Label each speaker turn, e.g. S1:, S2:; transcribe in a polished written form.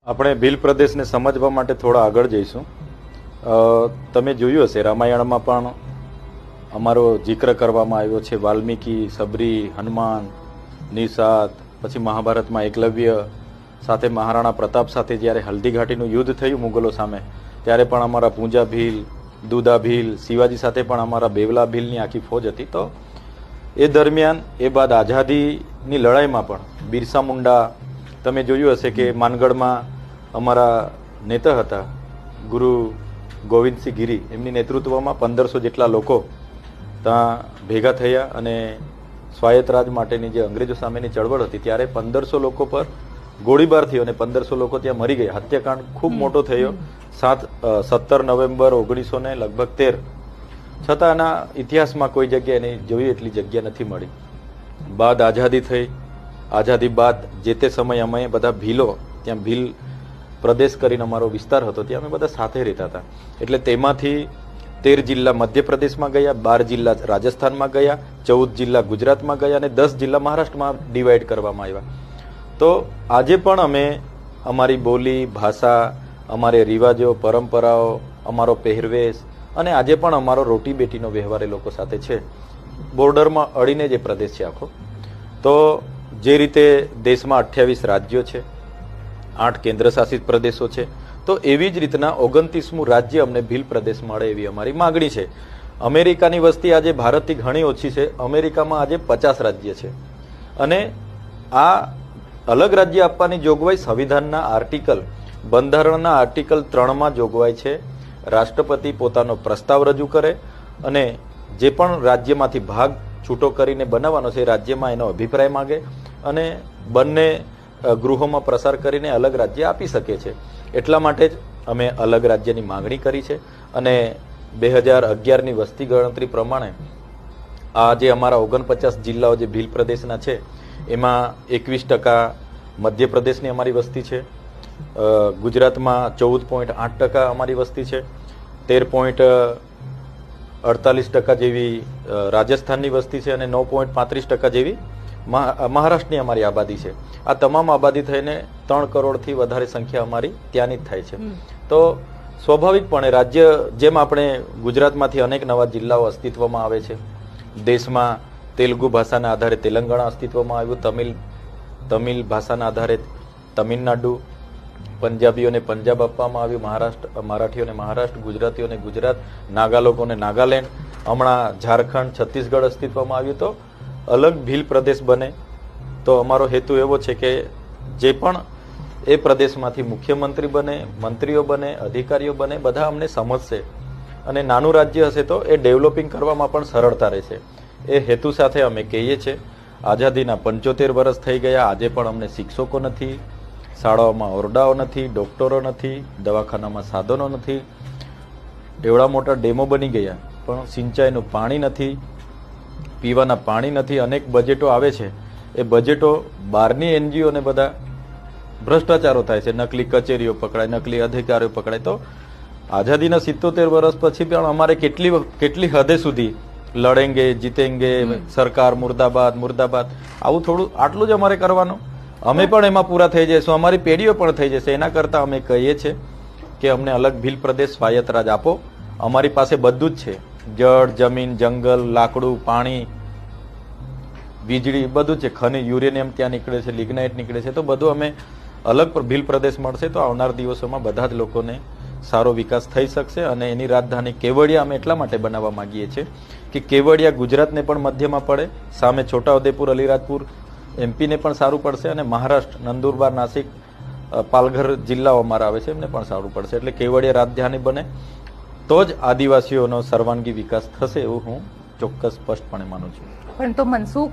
S1: આપણે ભીલ પ્રદેશને સમજવા માટે થોડા આગળ જઈશું. તમે જોયું હશે રામાયણમાં પણ અમારો જિક્ર કરવામાં આવ્યો છે. વાલ્મીકી, સબરી, હનુમાન, નિષાદ, પછી મહાભારતમાં એકલવ્ય સાથે મહારાણા પ્રતાપ સાથે જ્યારે હલ્દી ઘાટીનું યુદ્ધ થયું મુગલો સામે, ત્યારે પણ અમારા પૂંજા ભીલ, દુદા ભીલ, શિવાજી સાથે પણ અમારા બેવલા ભીલની આખી ફોજ હતી. તો એ દરમિયાન એ બાદ આઝાદીની લડાઈમાં પણ બિરસા મુંડા, તમે જોયું હશે કે માનગઢમાં અમારા નેતા હતા ગુરુ ગોવિંદસિંહ ગિરી, એમની નેતૃત્વમાં 1500 જેટલા લોકો ત્યાં ભેગા થયા અને સ્વાયત્ત રાજ માટેની જે અંગ્રેજો સામેની ચળવળ હતી ત્યારે 1500 લોકો પર ગોળીબાર થયો અને 1500 લોકો ત્યાં મરી ગયા. હત્યાકાંડ ખૂબ મોટો થયો. 17 નવેમ્બર 1913 છતાં આના ઇતિહાસમાં કોઈ જગ્યાએ એની જોઈ એટલી જગ્યા નથી મળી. બાદ આઝાદી થઈ. આઝાદી બાદ જે તે સમયે અમે બધા ભીલો, ત્યાં ભીલ પ્રદેશ કરીને અમારો વિસ્તાર હતો, ત્યાં અમે બધા સાથે રહેતા હતા. એટલે તેમાંથી 13 જિલ્લા મધ્યપ્રદેશમાં ગયા, 12 જિલ્લા રાજસ્થાનમાં ગયા, 14 જિલ્લા ગુજરાતમાં ગયા અને 10 જિલ્લા મહારાષ્ટ્રમાં ડિવાઈડ કરવામાં આવ્યા. તો આજે પણ અમે અમારી બોલી, ભાષા, અમારે રિવાજો, પરંપરાઓ, અમારો પહેરવેશ અને આજે પણ અમારો રોટી બેટીનો વ્યવહાર એ લોકો સાથે છે. બોર્ડરમાં અડીને જે પ્રદેશ છે આખો. તો જે રીતે દેશમાં 28 રાજ્યો છે, 8 કેન્દ્ર શાસિત પ્રદેશો છે, તો એવી જ રીતના 29મું રાજ્ય અમને ભીલ પ્રદેશ મળે એવી અમારી માગણી છે. અમેરિકાની વસ્તી આજે ભારતથી ઘણી ઓછી છે. અમેરિકામાં આજે 50 રાજ્ય છે અને આ અલગ રાજ્ય આપવાની જોગવાઈ સંવિધાનના આર્ટિકલ, બંધારણના આર્ટિકલ 3માં જોગવાઈ છે. રાષ્ટ્રપતિ પોતાનો પ્રસ્તાવ રજૂ કરે અને જે પણ રાજ્યમાંથી ભાગ છૂટો કરીને બનાવવાનો છે એ રાજ્યમાં એનો અભિપ્રાય માગે અને બંને ગૃહોમાં પ્રસાર કરીને અલગ રાજ્ય આપી શકે છે. એટલા માટે જ અમે અલગ રાજ્યની માંગણી કરી છે અને 2011ની વસ્તી ગણતરી પ્રમાણે આ જે અમારા 49 જિલ્લાઓ જે ભીલ પ્રદેશના છે એમાં 21% મધ્યપ્રદેશની અમારી વસ્તી છે, ગુજરાતમાં 14.8% અમારી વસ્તી છે, 13.48% જેવી રાજસ્થાનની વસ્તી છે અને 9.35% જેવી મહારાષ્ટ્રની અમારી આબાદી છે. આ તમામ આબાદી થઈને 3 કરોડથી વધારે સંખ્યા અમારી ત્યાંની જ થાય છે. તો સ્વાભાવિકપણે રાજ્ય, જેમ આપણે ગુજરાતમાંથી અનેક નવા જિલ્લાઓ અસ્તિત્વમાં આવે છે, દેશમાં તેલુગુ ભાષાના આધારે તેલંગાણા અસ્તિત્વમાં આવ્યું, તમિલ ભાષાના આધારે તમિલનાડુ, પંજાબીઓને પંજાબ આપવામાં આવ્યું, મરાઠીઓને મહારાષ્ટ્ર, ગુજરાતીઓને ગુજરાત, નાગા લોકોને નાગાલેન્ડ, હમણાં ઝારખંડ, છત્તીસગઢ અસ્તિત્વમાં આવ્યું. તો અલગ ભીલ પ્રદેશ બને તો અમારો હેતુ એવો છે કે જે પણ એ પ્રદેશમાંથી મુખ્યમંત્રી બને, મંત્રીઓ બને, અધિકારીઓ બને, બધા અમને સમજશે અને નાનું રાજ્ય હશે તો એ ડેવલપિંગ કરવામાં પણ સરળતા રહેશે. એ હેતુ સાથે અમે કહીએ છીએ. આઝાદીના 75 વર્ષ થઈ ગયા, આજે પણ અમને શિક્ષકો નથી, શાળાઓમાં ઓરડાઓ નથી, ડોક્ટરો નથી, દવાખાનામાં સાધનો નથી, એવડા મોટા ડેમો બની ગયા પણ સિંચાઈનું પાણી નથી, પીવાના પાણી નથી. અનેક બજેટો આવે છે, એ બજેટો બહારની NGO ને બધા ભ્રષ્ટાચારો થાય છે, નકલી કચેરીઓ પકડાય, નકલી અધિકારીઓ પકડાય. તો આઝાદીના 77 વર્ષ પછી પણ અમારે કેટલી હદે સુધી લડેંગે, જીતેંગે, સરકાર મુર્દાબાદ મુર્દાબાદ, આવું થોડું આટલું જ અમારે કરવાનું. અમે પણ એમાં પૂરા થઈ જઈશું, અમારી પેઢીઓ પણ થઈ જશે. એના કરતાં અમે કહીએ છીએ કે અમને અલગ ભીલ પ્રદેશ સ્વાયત્ત રાજ આપો. અમારી પાસે બધું જ છે, જળ, જમીન, જંગલ, લાકડું, પાણી, વીજળી, બધું છે. ખનિજ, યુરેનિયમ ત્યાં નીકળે છે, લિગ્નાઇટ નીકળે છે. તો બધું અમે અલગ ભીલ પ્રદેશ મળશે તો આવનાર દિવસોમાં બધા જ લોકોને સારો વિકાસ થઈ શકશે. અને એની રાજધાની કેવડિયા અમે એટલા માટે બનાવવા માંગીએ છીએ કે કેવડિયા ગુજરાતને પણ મધ્યમાં પડે, સામે છોટાઉદેપુર, અલીરાજપુર MP ને પણ સારું પડશે અને મહારાષ્ટ્ર, નંદુરબાર, નાસિક, પાલઘર જિલ્લાઓ અમારા આવે છે એમને પણ સારું પડશે. એટલે કેવડિયા રાજધાની બને તો જ આદિવાસીઓનો સર્વાંગી વિકાસ થશે એવું હું ચોક્કસ સ્પષ્ટપણે માનું છું.
S2: પણ તો મનસુખ